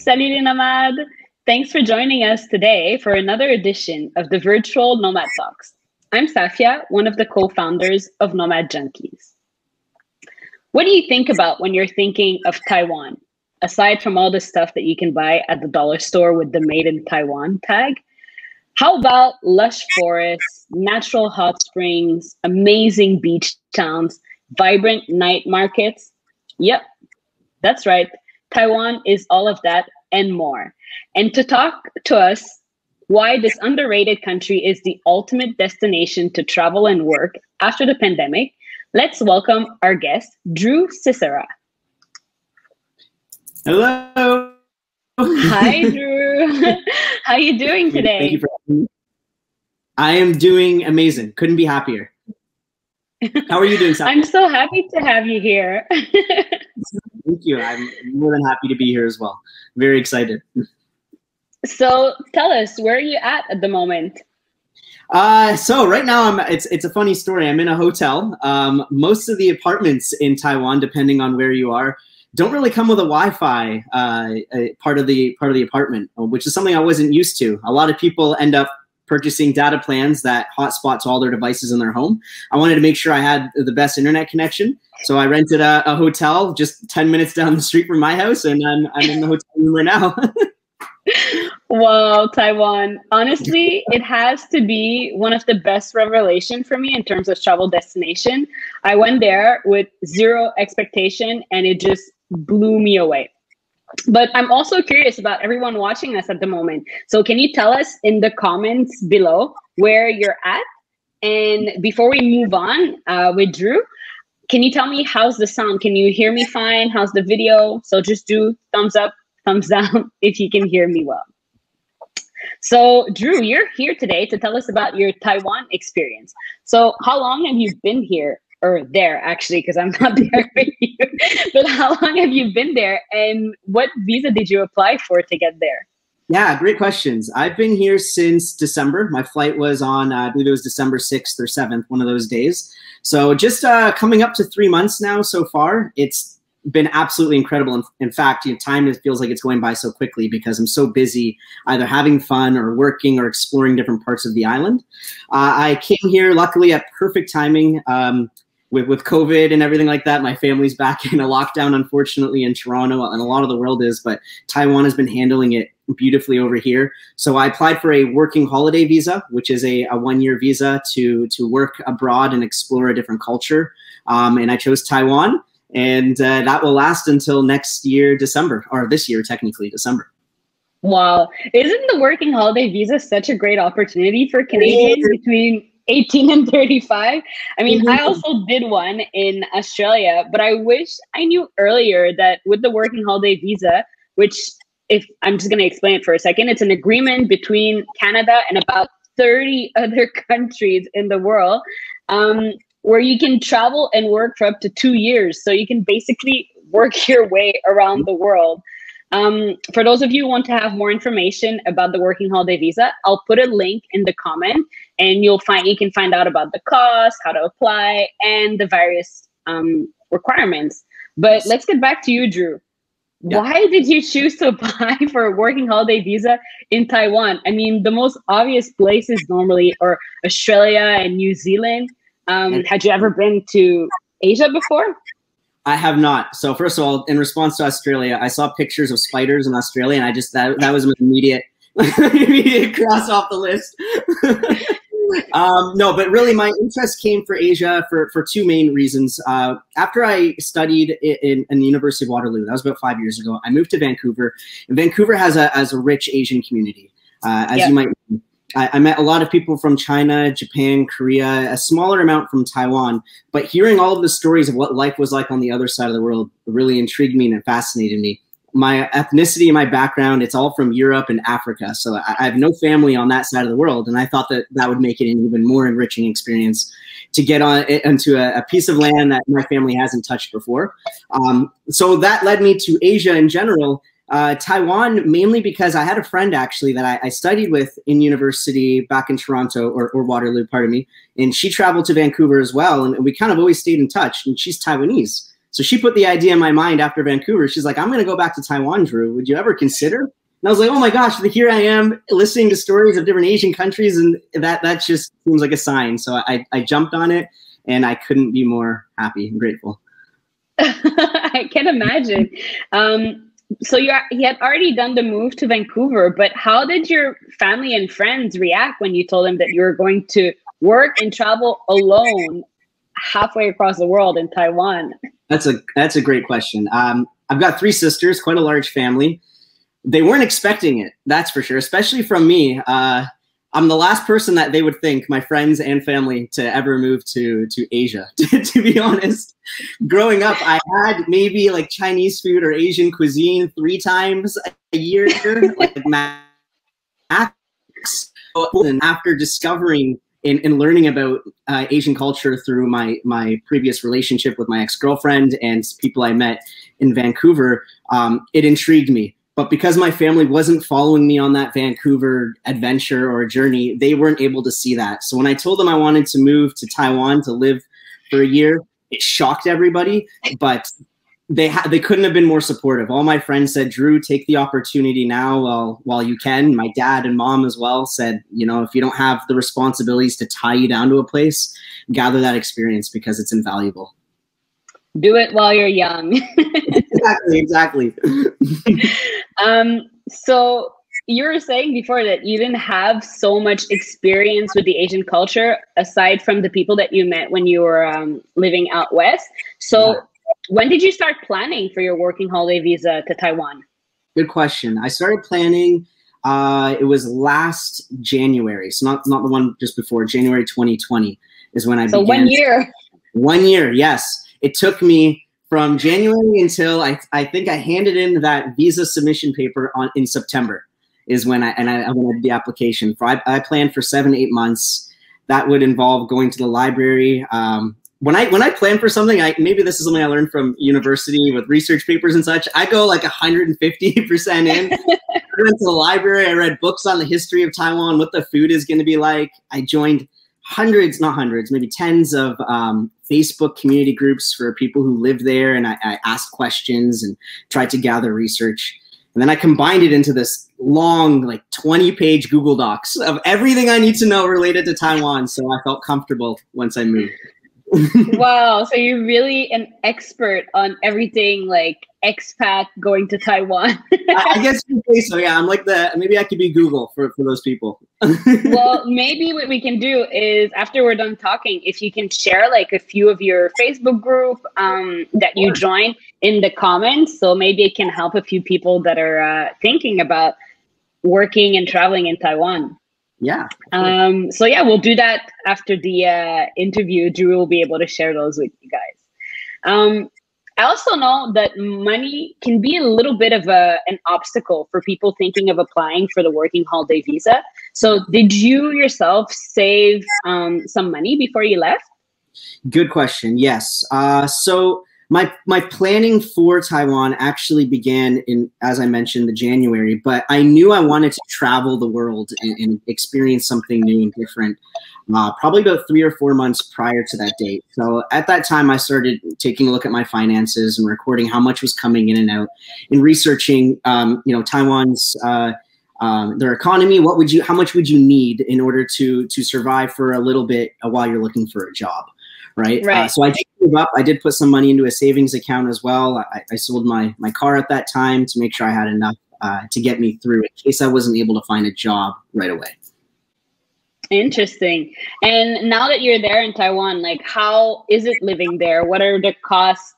Salut Nomad. Thanks for joining us today for another edition of the virtual Nomad Talks. I'm Safia, one of the co-founders of Nomad Junkies. What do you think about when you're thinking of Taiwan, aside from all the stuff that you can buy at the dollar store with the Made in Taiwan tag? How about lush forests, natural hot springs, amazing beach towns, vibrant night markets? Yep, that's right. Taiwan is all of that and more. And to talk to us why this underrated country is the ultimate destination to travel and work after the pandemic, let's welcome our guest, Drew Sisera. Hello. Hi, Drew. How are you doing today? Thank you for having me. I am doing amazing. Couldn't be happier. How are you doing, Sally? I'm so happy to have you here. Thank you. I'm more than happy to be here as well. Very excited. So tell us, where are you at the moment? So right now, it's a funny story. I'm in a hotel. Most of the apartments in Taiwan, depending on where you are, don't really come with a Wi-Fi part of the apartment, which is something I wasn't used to. A lot of people end up purchasing data plans that hotspot to all their devices in their home. I wanted to make sure I had the best internet connection. So I rented a hotel just 10 minutes down the street from my house, and I'm in the hotel room right now. Wow, Taiwan. Honestly, it has to be one of the best revelation for me in terms of travel destination. I went there with zero expectation and it just blew me away. But I'm also curious about everyone watching us at the moment. So can you tell us in the comments below where you're at? And before we move on with Drew, can you tell me how's the sound? Can you hear me fine? How's the video? So just do thumbs up, thumbs down if you can hear me well. So Drew, you're here today to tell us about your Taiwan experience. So how long have you been here? Or there, actually, because I'm not there with you. But how long have you been there, and what visa did you apply for to get there? Yeah, great questions. I've been here since December. My flight was on, I believe it was December 6th or 7th, one of those days. So just coming up to 3 months now so far. It's been absolutely incredible. In fact, time feels like it's going by so quickly because I'm so busy either having fun or working or exploring different parts of the island. I came here luckily at perfect timing. With COVID and everything like that, my family's back in a lockdown, unfortunately, in Toronto, and a lot of the world is, but Taiwan has been handling it beautifully over here. So I applied for a working holiday visa, which is a one-year visa to work abroad and explore a different culture. And I chose Taiwan, and that will last until next year, December, or this year, technically, December. Wow. Isn't the working holiday visa such a great opportunity for Canadians between 18 and 35? I mean, I also did one in Australia, but I wish I knew earlier that with the working holiday visa, which if I'm just going to explain it for a second, it's an agreement between Canada and about 30 other countries in the world, where you can travel and work for up to 2 years. So you can basically work your way around the world. For those of you who want to have more information about the working holiday visa, I'll put a link in the comment, and you can find out about the cost, how to apply, and the various requirements. But let's get back to you, Drew. Yeah. Why did you choose to apply for a working holiday visa in Taiwan? I mean, the most obvious places normally are Australia and New Zealand. Had you ever been to Asia before? I have not. So first of all, in response to Australia, I saw pictures of spiders in Australia, and I just that was an immediate cross off the list. No, but really my interest came for Asia for two main reasons. After I studied in the University of Waterloo, that was about 5 years ago, I moved to Vancouver, and Vancouver has a rich Asian community, as you might know. I met a lot of people from China, Japan, Korea, a smaller amount from Taiwan, but hearing all of the stories of what life was like on the other side of the world really intrigued me and it fascinated me. My ethnicity and my background, it's all from Europe and Africa. So I have no family on that side of the world. And I thought that that would make it an even more enriching experience to get onto a piece of land that my family hasn't touched before. So that led me to Asia in general. Taiwan, mainly because I had a friend actually that I studied with in university back in Toronto, or Waterloo, pardon me, and she traveled to Vancouver as well, and we kind of always stayed in touch, and she's Taiwanese. So she put the idea in my mind after Vancouver. She's like, I'm going to go back to Taiwan, Drew. Would you ever consider? And I was like, oh my gosh, here I am listening to stories of different Asian countries. And that just seems like a sign. So I jumped on it, and I couldn't be more happy and grateful. I can imagine. So you had already done the move to Vancouver, but how did your family and friends react when you told them that you were going to work and travel alone halfway across the world in Taiwan? That's a great question. I've got 3 sisters, quite a large family. They weren't expecting it, that's for sure, especially from me. I'm the last person that they would think, my friends and family, to ever move to Asia, to be honest. Growing up, I had maybe like Chinese food or Asian cuisine 3 times a year, like max. And after discovering and learning about Asian culture through my previous relationship with my ex-girlfriend and people I met in Vancouver, it intrigued me. But because my family wasn't following me on that Vancouver adventure or journey, they weren't able to see that. So when I told them I wanted to move to Taiwan to live for a year, it shocked everybody, but they couldn't have been more supportive. All my friends said, Drew, take the opportunity now while you can. My dad and mom as well said, you know, if you don't have the responsibilities to tie you down to a place, gather that experience because it's invaluable. Do it while you're young. Exactly. So you were saying before that you didn't have so much experience with the Asian culture aside from the people that you met when you were living out west. So when did you start planning for your working holiday visa to Taiwan? Good question. I started planning, it was last January. So not the one just before, January 2020 is when I began. So 1 year. 1 year, yes. It took me from January until I think I handed in that visa submission paper in September is when I did the application. I planned for 7 to 8 months. That would involve going to the library. When I plan for something, maybe this is something I learned from university with research papers and such. I go like 150% in. I went to the library. I read books on the history of Taiwan, what the food is going to be like. I joined maybe tens of Facebook community groups for people who live there. And I asked questions and tried to gather research. And then I combined it into this long, like 20-page Google Docs of everything I need to know related to Taiwan. So I felt comfortable once I moved. Wow. So you're really an expert on everything like expat going to Taiwan. I guess you could say so. Yeah, I'm like maybe I could be Google for those people. Well, maybe what we can do is after we're done talking, if you can share like a few of your Facebook group that you join in the comments. So maybe it can help a few people that are thinking about working and traveling in Taiwan. Yeah. So yeah, we'll do that after the interview. Drew will be able to share those with you guys. I also know that money can be a little bit of an obstacle for people thinking of applying for the working holiday visa. So did you yourself save some money before you left? Good question. Yes. So my planning for Taiwan actually began in, as I mentioned, the January, but I knew I wanted to travel the world and experience something new and different, probably about 3 or 4 months prior to that date. So at that time, I started taking a look at my finances and recording how much was coming in and out and researching, Taiwan's, their economy. How much would you need in order to survive for a little bit while you're looking for a job? Right. So I did move up. I did put some money into a savings account as well. I sold my car at that time to make sure I had enough to get me through in case I wasn't able to find a job right away. Interesting. And now that you're there in Taiwan, like how is it living there? What are the costs?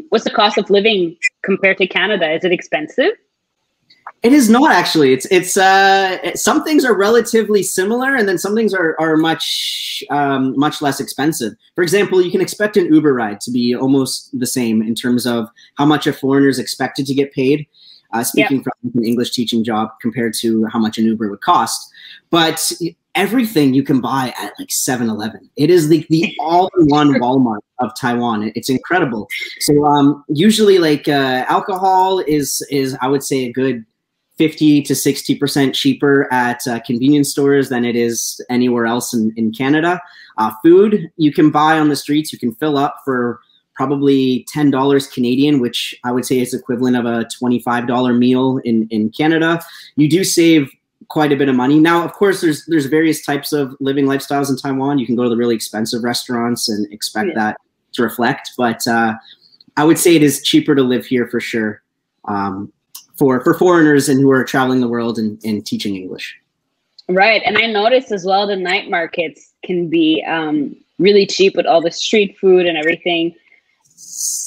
What's the cost of living compared to Canada? Is it expensive? It is not actually. It's some things are relatively similar, and then some things are much less expensive. For example, you can expect an Uber ride to be almost the same in terms of how much a foreigner is expected to get paid. Speaking from an English teaching job compared to how much an Uber would cost, but everything you can buy at like 7-Eleven. It is the all-in-one Walmart of Taiwan. It's incredible. So usually like alcohol is I would say a good 50 to 60% cheaper at convenience stores than it is anywhere else in Canada. Food you can buy on the streets. You can fill up for probably $10 Canadian, which I would say is equivalent of a $25 meal in Canada. You do save quite a bit of money. Now, of course, there's various types of living lifestyles in Taiwan. You can go to the really expensive restaurants and expect that to reflect, but I would say it is cheaper to live here for sure, for foreigners and who are traveling the world and teaching English. Right, and I noticed as well the night markets can be really cheap with all the street food and everything.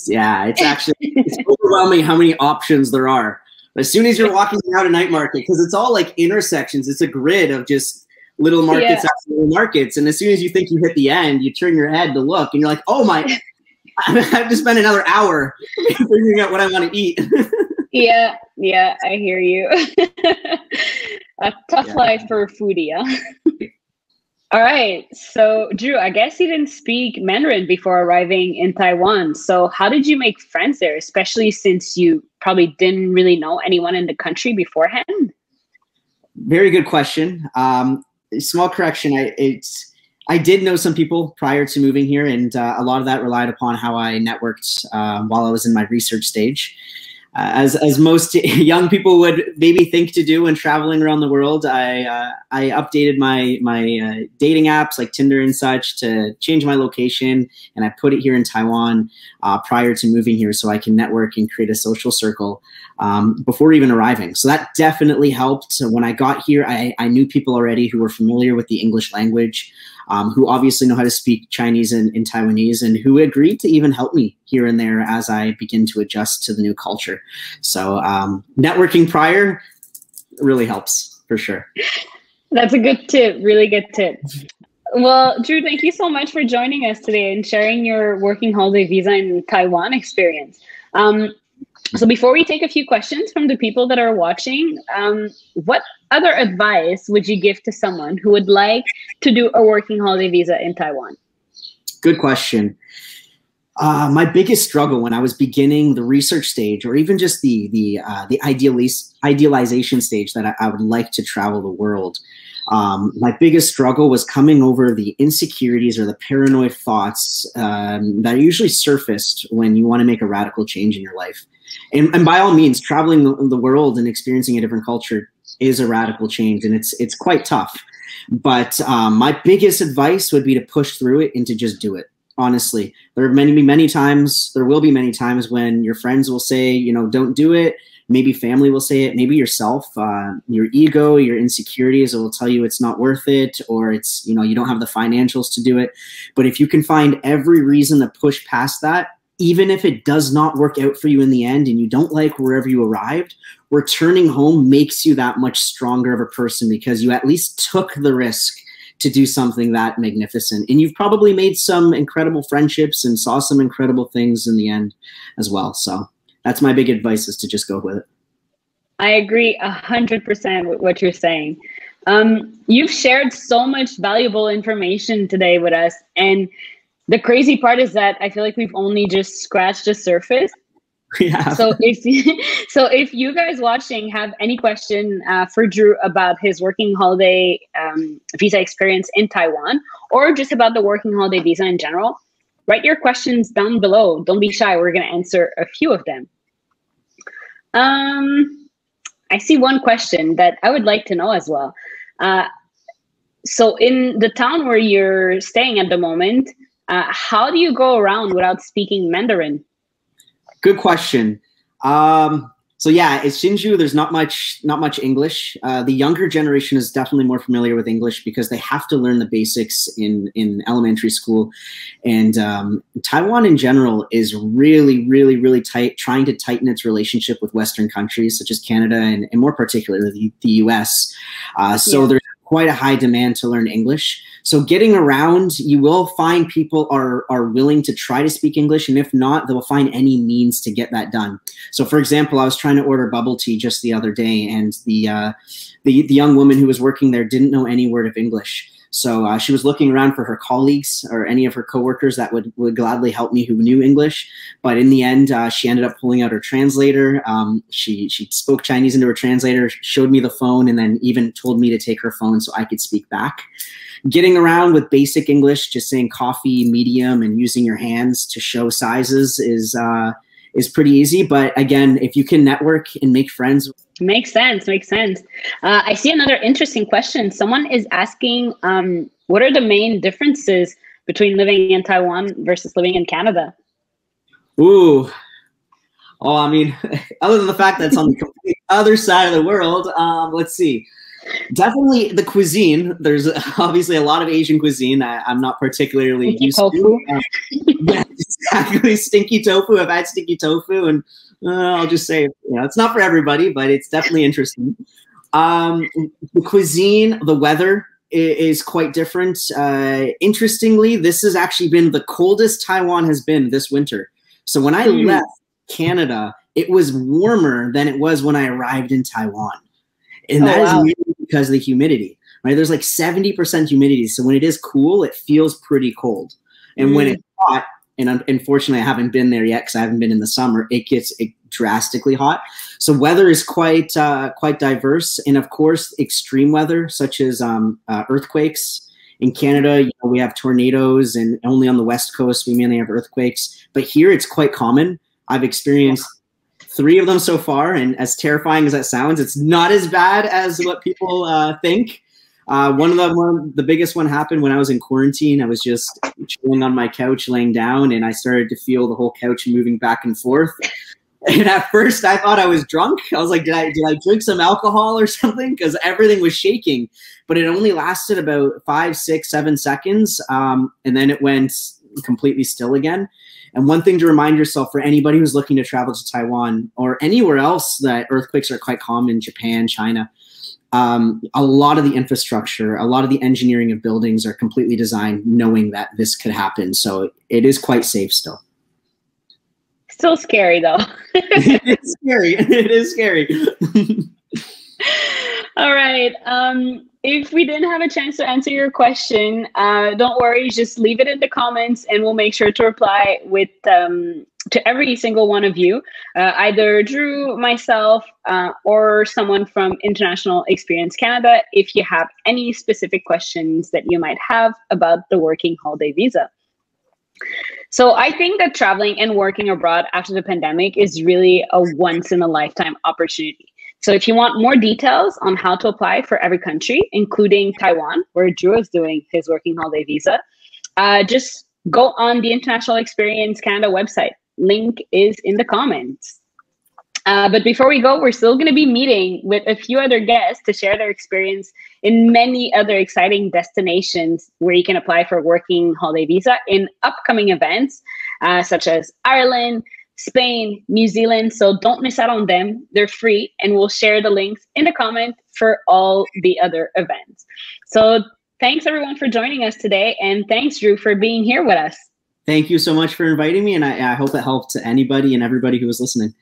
Yeah, it's overwhelming how many options there are. As soon as you're walking out a night market, because it's all like intersections, it's a grid of just little markets after little markets. And as soon as you think you hit the end, you turn your head to look and you're like, oh my, I have to spend another hour figuring out what I want to eat. Yeah, I hear you. A tough life for a foodie, huh? All right, so Drew, I guess you didn't speak Mandarin before arriving in Taiwan. So how did you make friends there, especially since you probably didn't really know anyone in the country beforehand? Very good question. Small correction. I did know some people prior to moving here, and a lot of that relied upon how I networked while I was in my research stage. As most young people would maybe think to do when traveling around the world, I updated my dating apps like Tinder and such to change my location, and I put it here in Taiwan prior to moving here so I can network and create a social circle before even arriving. So that definitely helped. So when I got here, I knew people already who were familiar with the English language, who obviously know how to speak Chinese and Taiwanese, and who agreed to even help me here and there as I begin to adjust to the new culture. So networking prior really helps for sure. That's a good tip, really good tip. Well, Drew, thank you so much for joining us today and sharing your working holiday visa in Taiwan experience. So before we take a few questions from the people that are watching, what other advice would you give to someone who would like to do a working holiday visa in Taiwan? Good question. My biggest struggle when I was beginning the research stage, or even just the idealization stage that I would like to travel the world, my biggest struggle was coming over the insecurities or the paranoid thoughts that are usually surfaced when you want to make a radical change in your life. And by all means, traveling the world and experiencing a different culture is a radical change, and it's quite tough. But my biggest advice would be to push through it and to just do it. Honestly, there will be many times when your friends will say, you know, don't do it. Maybe family will say it. Maybe yourself, your ego, your insecurities will tell you it's not worth it, or it's, you know, you don't have the financials to do it. But if you can find every reason to push past that, even if it does not work out for you in the end and you don't like wherever you arrived, returning home makes you that much stronger of a person because you at least took the risk to do something that magnificent. And you've probably made some incredible friendships and saw some incredible things in the end as well. So that's my big advice, is to just go with it. I agree 100% with what you're saying. You've shared so much valuable information today with us. And the crazy part is that I feel like we've only just scratched the surface. Yeah. So if you guys watching have any question for Drew about his working holiday visa experience in Taiwan, or just about the working holiday visa in general, write your questions down below. Don't be shy. We're going to answer a few of them. I see one question that I would like to know as well. So in the town where you're staying at the moment, how do you go around without speaking Mandarin? Good question. So yeah, at Hsinchu, there's not much English. The younger generation is definitely more familiar with English because they have to learn the basics in elementary school. And Taiwan in general is really tight, trying to tighten its relationship with Western countries such as Canada and more particularly the US. So there's quite a high demand to learn English. So getting around, you will find people are willing to try to speak English, and if not, they will find any means to get that done. So for example, I was trying to order bubble tea just the other day, and the young woman who was working there didn't know any word of English. So she was looking around for her colleagues or any of her coworkers that would gladly help me who knew English. But in the end, she ended up pulling out her translator. She spoke Chinese into her translator, showed me the phone, and then even told me to take her phone so I could speak back. Getting around with basic English, just saying coffee, medium, and using your hands to show sizes is pretty easy. But again, if you can network and make friends. Makes sense. Makes sense. I see another interesting question. Someone is asking, what are the main differences between living in Taiwan versus living in Canada? Ooh. Oh, I mean, other than the fact that it's on the complete other side of the world, let's see. Definitely the cuisine. There's obviously a lot of Asian cuisine I'm not particularly used to. Yeah, exactly. Stinky tofu. I've had stinky tofu, and I'll just say, it's not for everybody, but it's definitely interesting. The cuisine, the weather is quite different. Interestingly, this has actually been the coldest Taiwan has been this winter. So when I left Canada, it was warmer than it was when I arrived in Taiwan. And that is mainly because of the humidity, right? There's like 70% humidity. So when it is cool, it feels pretty cold. And when it's hot, and unfortunately I haven't been there yet because I haven't been in the summer, it gets drastically hot. So weather is quite diverse. And of course, extreme weather, such as earthquakes. In Canada, we have tornadoes, and only on the West Coast, we mainly have earthquakes. But here it's quite common. I've experienced 3 of them so far, and as terrifying as that sounds, it's not as bad as what people think. The biggest one happened when I was in quarantine. I was just chilling on my couch, laying down, and I started to feel the whole couch moving back and forth. And at first, I thought I was drunk. I was like, did I drink some alcohol or something? Because everything was shaking. But it only lasted about 5, 6, 7 seconds, and then it went completely still again. And one thing to remind yourself for anybody who's looking to travel to Taiwan or anywhere else that earthquakes are quite common, Japan, China, a lot of the infrastructure, a lot of the engineering of buildings are completely designed knowing that this could happen. So it is quite safe still. Still scary though. It's scary. It is scary. All right. If we didn't have a chance to answer your question, don't worry, just leave it in the comments and we'll make sure to reply with to every single one of you, either Drew, myself, or someone from International Experience Canada, if you have any specific questions that you might have about the working holiday visa. So I think that traveling and working abroad after the pandemic is really a once-in-a-lifetime opportunity. So if you want more details on how to apply for every country, including Taiwan, where Drew is doing his working holiday visa, just go on the International Experience Canada website. Link is in the comments. But before we go, we're still going to be meeting with a few other guests to share their experience in many other exciting destinations where you can apply for working holiday visa in upcoming events, such as Ireland, Spain, New Zealand. So don't miss out on them. They're free, and we'll share the links in the comment for all the other events. So thanks everyone for joining us today. And thanks, Drew, for being here with us. Thank you so much for inviting me. And I hope it helped to anybody and everybody who was listening.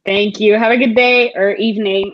Thank you. Have a good day or evening.